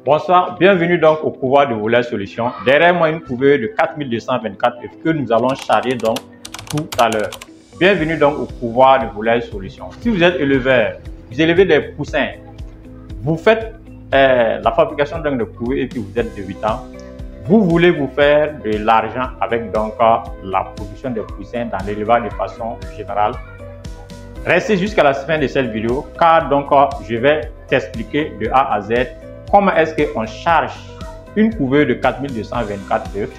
Bonsoir, bienvenue donc au pouvoir de Volaille Solutions. Derrière moi, une couveuse de 4224 œufs que nous allons charger donc tout à l'heure. Bienvenue donc au pouvoir de Volaille Solutions. Si vous êtes éleveur, vous élevez des poussins, vous faites la fabrication donc de couveuses et puis vous êtes de 8 ans, vous voulez vous faire de l'argent avec donc la production des poussins dans l'élevage de façon générale, restez jusqu'à la fin de cette vidéo car donc je vais t'expliquer de A à Z comment est-ce qu'on charge une couveuse de 4224 œufs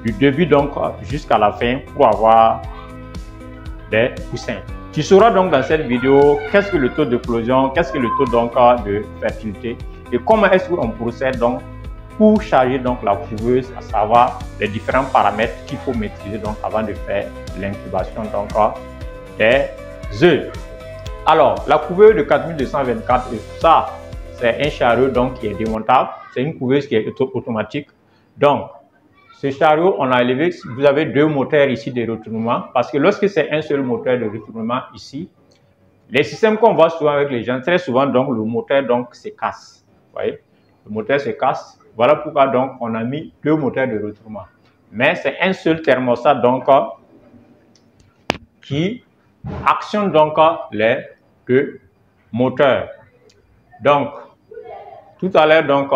du début donc jusqu'à la fin pour avoir des poussins. Tu sauras donc dans cette vidéo qu'est-ce que le taux d'éclosion, qu'est-ce que le taux donc de fertilité et comment est-ce qu'on procède donc pour charger donc la couveuse, à savoir les différents paramètres qu'il faut maîtriser donc avant de faire l'incubation donc des œufs. Alors la couveuse de 4224 œufs, ça c'est un chariot donc qui est démontable, c'est une couveuse qui est automatique. Donc ce chariot, on a élevé, vous avez deux moteurs ici de retournement parce que lorsque c'est un seul moteur de retournement ici, les systèmes qu'on voit souvent avec les gens, très souvent donc le moteur donc se casse. Vous voyez, le moteur se casse. Voilà pourquoi donc on a mis deux moteurs de retournement. Mais c'est un seul thermostat donc qui actionne donc les deux moteurs. Donc tout à l'heure donc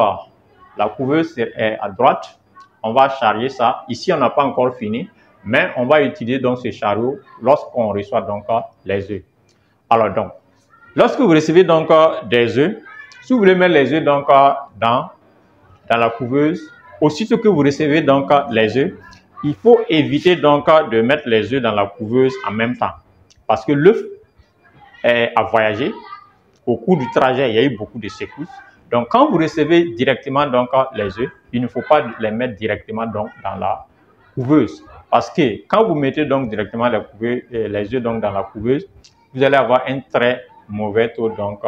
la couveuse est à droite. On va charger ça. Ici, on n'a pas encore fini, mais on va utiliser donc ce chariot lorsqu'on reçoit donc les œufs. Alors donc, lorsque vous recevez donc des œufs, si vous voulez mettre les œufs donc dans la couveuse, aussitôt que vous recevez donc les œufs, il faut éviter donc de mettre les œufs dans la couveuse en même temps, parce que l'œuf a voyagé. Au cours du trajet, il y a eu beaucoup de secousses. Donc, quand vous recevez directement donc les œufs, il ne faut pas les mettre directement donc dans la couveuse. Parce que quand vous mettez donc directement les œufs donc dans la couveuse, vous allez avoir un très mauvais taux donc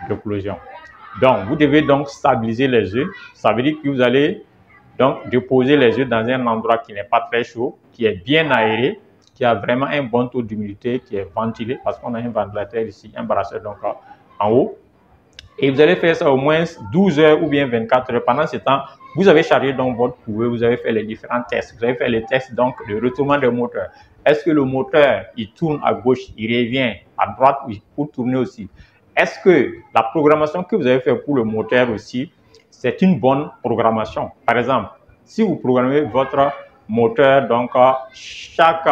d'éclosion. Donc, vous devez donc stabiliser les œufs. Ça veut dire que vous allez donc déposer les œufs dans un endroit qui n'est pas très chaud, qui est bien aéré, qui a vraiment un bon taux d'humidité, qui est ventilé, parce qu'on a un ventilateur ici, un brasseur donc en haut. Et vous allez faire ça au moins 12 heures ou bien 24 heures. Pendant ce temps, vous avez chargé donc votre couveuse, vous avez fait les différents tests. Vous avez fait les tests donc de retournement des moteurs. Est-ce que le moteur, il tourne à gauche, il revient à droite pour tourner aussi? Est-ce que la programmation que vous avez fait pour le moteur aussi, c'est une bonne programmation? Par exemple, si vous programmez votre moteur, donc chaque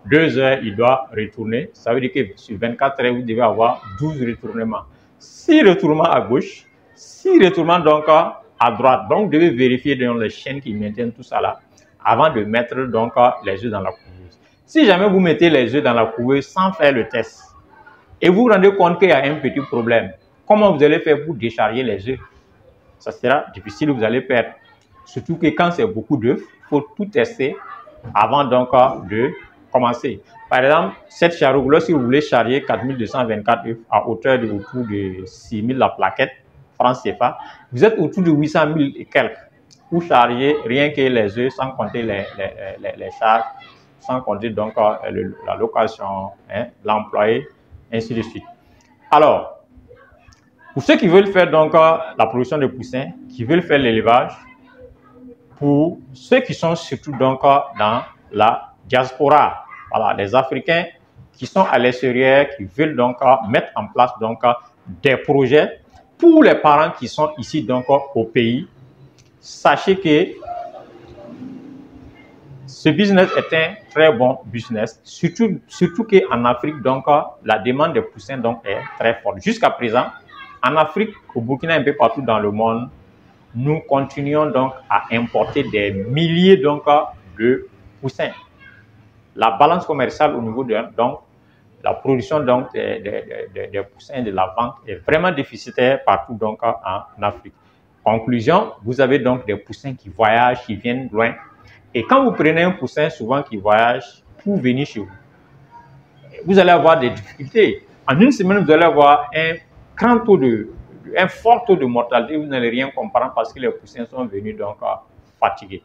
2 heures, il doit retourner. Ça veut dire que sur 24 heures, vous devez avoir 12 retournements. 6 retournements à gauche, 6 retournements donc à droite. Donc, vous devez vérifier dans les chaînes qui maintiennent tout ça là avant de mettre donc les œufs dans la couveuse. Si jamais vous mettez les œufs dans la couveuse sans faire le test et vous vous rendez compte qu'il y a un petit problème, comment vous allez faire pour décharger les œufs? Ça sera difficile, vous allez perdre. Surtout que quand c'est beaucoup d'œufs, il faut tout tester avant donc de commencer. Par exemple, cette chariot, lorsque vous voulez charger 4224 œufs à hauteur de autour de 6000 la plaquette, francs CFA, vous êtes autour de 800 000 et quelques pour charger rien que les œufs, sans compter les charges, sans compter donc la location, hein, l'employé, ainsi de suite. Alors, pour ceux qui veulent faire donc la production de poussins, qui veulent faire l'élevage, pour ceux qui sont surtout donc dans la diaspora, voilà, les Africains qui sont à l'extérieur, qui veulent donc mettre en place donc des projets pour les parents qui sont ici donc au pays. Sachez que ce business est un très bon business, surtout qu'en Afrique donc la demande des poussins donc est très forte. Jusqu'à présent, en Afrique, au Burkina, un peu partout dans le monde, nous continuons donc à importer des milliers donc de poussins. La balance commerciale au niveau de donc, la production donc des poussins de la vente est vraiment déficitaire partout donc en Afrique. Conclusion, vous avez donc des poussins qui voyagent, qui viennent loin. Et quand vous prenez un poussin souvent qui voyage pour venir chez vous, vous allez avoir des difficultés. En une semaine, vous allez avoir un fort taux de mortalité, vous n'allez rien comprendre parce que les poussins sont venus donc fatigués.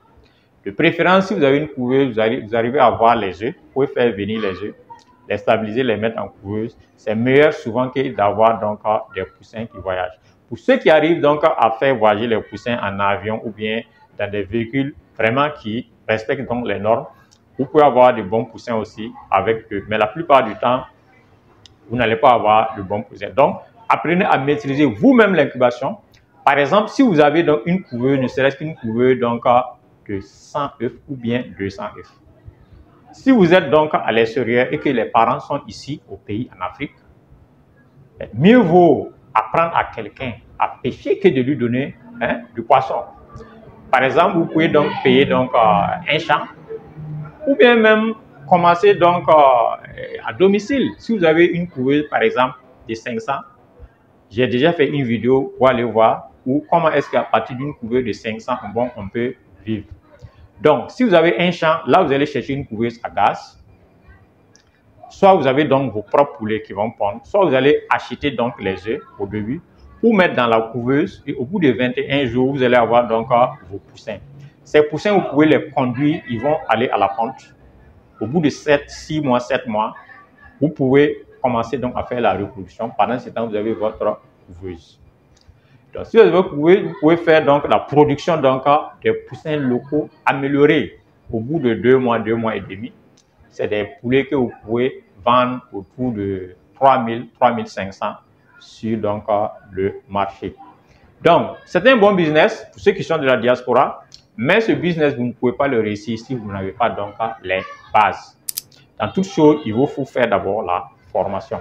De préférence, si vous avez une couveuse, vous arrivez à avoir les œufs, vous pouvez faire venir les œufs. les stabiliser, les mettre en couveuse, c'est meilleur souvent que d'avoir donc des poussins qui voyagent. Pour ceux qui arrivent donc à faire voyager les poussins en avion ou bien dans des véhicules vraiment qui respectent donc les normes, vous pouvez avoir de bons poussins aussi avec eux. Mais la plupart du temps, vous n'allez pas avoir de bons poussins. Donc, apprenez à maîtriser vous-même l'incubation. Par exemple, si vous avez donc une couveuse, ne serait-ce qu'une couveuse donc de 100 œufs ou bien 200 œufs. Si vous êtes donc à l'extérieur et que les parents sont ici au pays, en Afrique, mieux vaut apprendre à quelqu'un à pêcher que de lui donner du poisson. Par exemple, vous pouvez donc payer donc, un champ ou bien même commencer donc à domicile. Si vous avez une couveuse, par exemple, de 500, j'ai déjà fait une vidéo pour aller voir ou comment est-ce qu'à partir d'une couveuse de 500, bon, on peut vivre. Donc, si vous avez un champ, là, vous allez chercher une couveuse à gaz. Soit vous avez donc vos propres poulets qui vont pondre, soit vous allez acheter donc les œufs au début pour mettre dans la couveuse et au bout de 21 jours, vous allez avoir donc vos poussins. Ces poussins, vous pouvez les conduire, ils vont aller à la ponte. Au bout de 6 mois, 7 mois, vous pouvez commencer donc à faire la reproduction. Pendant ce temps, vous avez votre couveuse. Donc, si vous avez votre couveuse, vous pouvez faire donc la production donc des poussins locaux améliorés au bout de 2 mois, 2 mois et demi. C'est des poulets que vous pouvez vendre autour de 3000, 3500 sur donc, le marché. Donc, c'est un bon business pour ceux qui sont de la diaspora, mais ce business, vous ne pouvez pas le réussir si vous n'avez pas donc les bases. Dans toute chose, il faut faire d'abord la formation.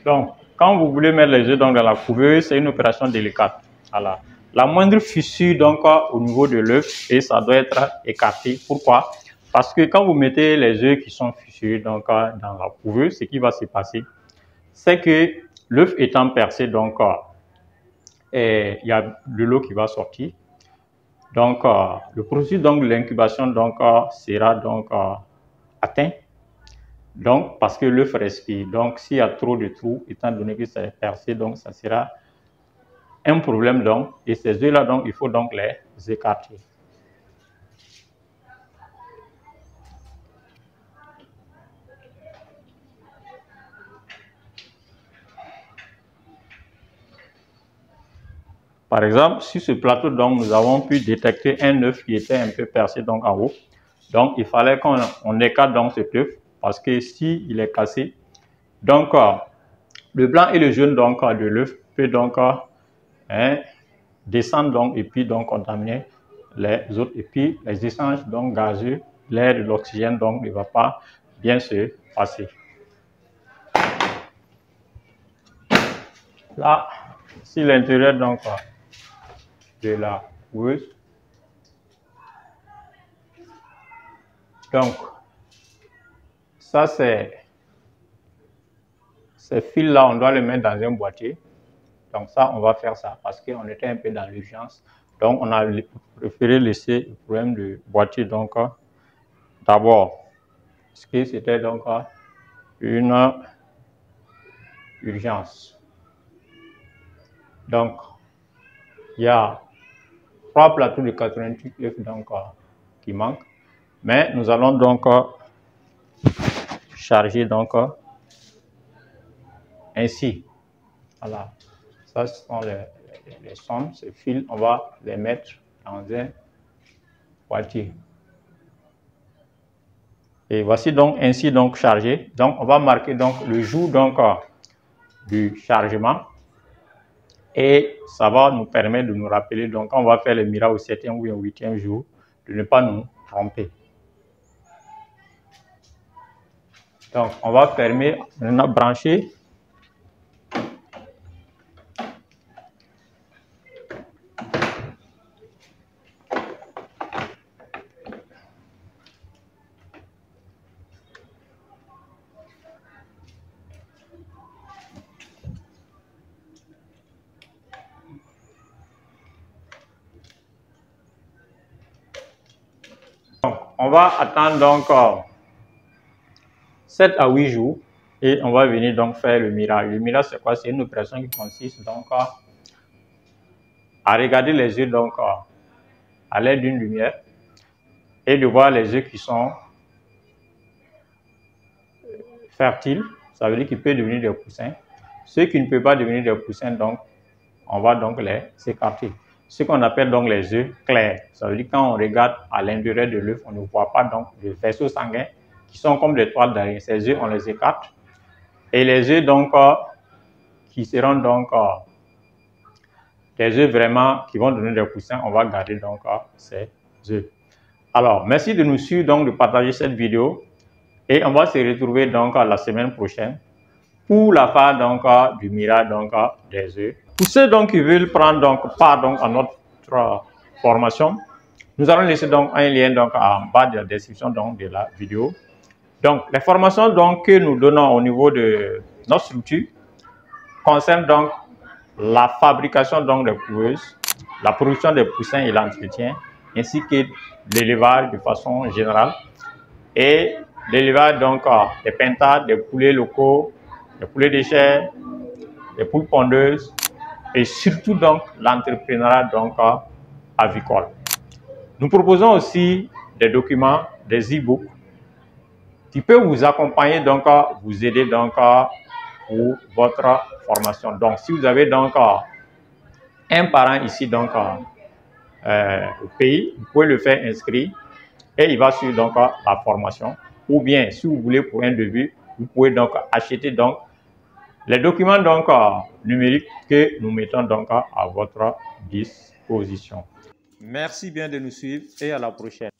Donc, quand vous voulez mettre les œufs dans la couveuse, c'est une opération délicate. Voilà. La moindre fissure donc au niveau de l'œuf et ça doit être écarté. Pourquoi? Parce que quand vous mettez les œufs qui sont fissurés donc, dans la couveuse, ce qui va se passer, c'est que l'œuf étant percé, donc il y a de l'eau qui va sortir. Donc, le processus de l'incubation donc sera donc atteint. Donc, parce que l'œuf respire. Donc, s'il y a trop de trous, étant donné que c'est percé, donc ça sera un problème. Donc, et ces œufs-là, donc, il faut donc les écarter. Par exemple, sur ce plateau, donc, nous avons pu détecter un œuf qui était un peu percé donc, en haut. Donc, il fallait qu'on écarte donc cet œuf parce que s'il est cassé, donc, le blanc et le jaune donc, de l'œuf peut donc descendre donc, et puis donc, contaminer les autres. Et puis, les échanges donc, gazeux, l'air et l'oxygène donc, ne va pas bien se passer. Là, si l'intérieur donc de la couveuse. Donc, ça c'est ces fils-là, on doit les mettre dans un boîtier. Donc ça, on va faire ça parce qu'on était un peu dans l'urgence. Donc, on a préféré laisser le problème du boîtier donc d'abord. Parce que c'était donc une urgence. Donc, il y a 3 plateaux de 88 œufs donc, qui manquent. Mais nous allons donc charger donc ainsi. Voilà. Ça, ce sont les sommes, ces fils. On va les mettre dans un boîtier. Et voici donc ainsi donc chargé. Donc, on va marquer donc le jour donc du chargement. Et ça va nous permettre de nous rappeler, donc quand on va faire le miracle au 7e ou au 8e jour, de ne pas nous tromper. Donc, on va fermer, on a branché. Donc, on va attendre donc 7 à 8 jours et on va venir donc faire le miracle. Le miracle, c'est quoi? C'est une opération qui consiste donc à regarder les œufs donc à l'aide d'une lumière et de voir les œufs qui sont fertiles, ça veut dire qu'ils peuvent devenir des poussins. Ceux qui ne peuvent pas devenir des poussins, donc, on va donc les écarter. Ce qu'on appelle donc les œufs clairs. Ça veut dire quand on regarde à l'intérieur de l'œuf, on ne voit pas donc de vaisseaux sanguins qui sont comme des toiles d'araignée. Ces œufs, on les écarte. Et les œufs donc qui seront donc des œufs vraiment qui vont donner des poussins, on va garder donc ces œufs. Alors, merci de nous suivre, donc de partager cette vidéo. Et on va se retrouver donc la semaine prochaine pour la phase donc du miracle donc des œufs. Pour ceux donc qui veulent prendre donc part donc à notre formation, nous allons laisser donc un lien donc en bas de la description donc de la vidéo. Donc les formations donc que nous donnons au niveau de notre structure concernent donc la fabrication donc des couveuses, la production des poussins et l'entretien, ainsi que l'élevage de façon générale et l'élevage donc des pintades, des poulets locaux, des poulets de chair, des poules pondeuses et surtout donc l'entrepreneuriat donc avicole. Nous proposons aussi des documents, des e-books qui peuvent vous accompagner donc vous aider donc pour votre formation. Donc si vous avez donc un parent ici donc au pays, vous pouvez le faire inscrire et il va suivre donc la formation. Ou bien si vous voulez pour un début, vous pouvez donc acheter donc les documents donc numériques que nous mettons donc à votre disposition. Merci bien de nous suivre et à la prochaine.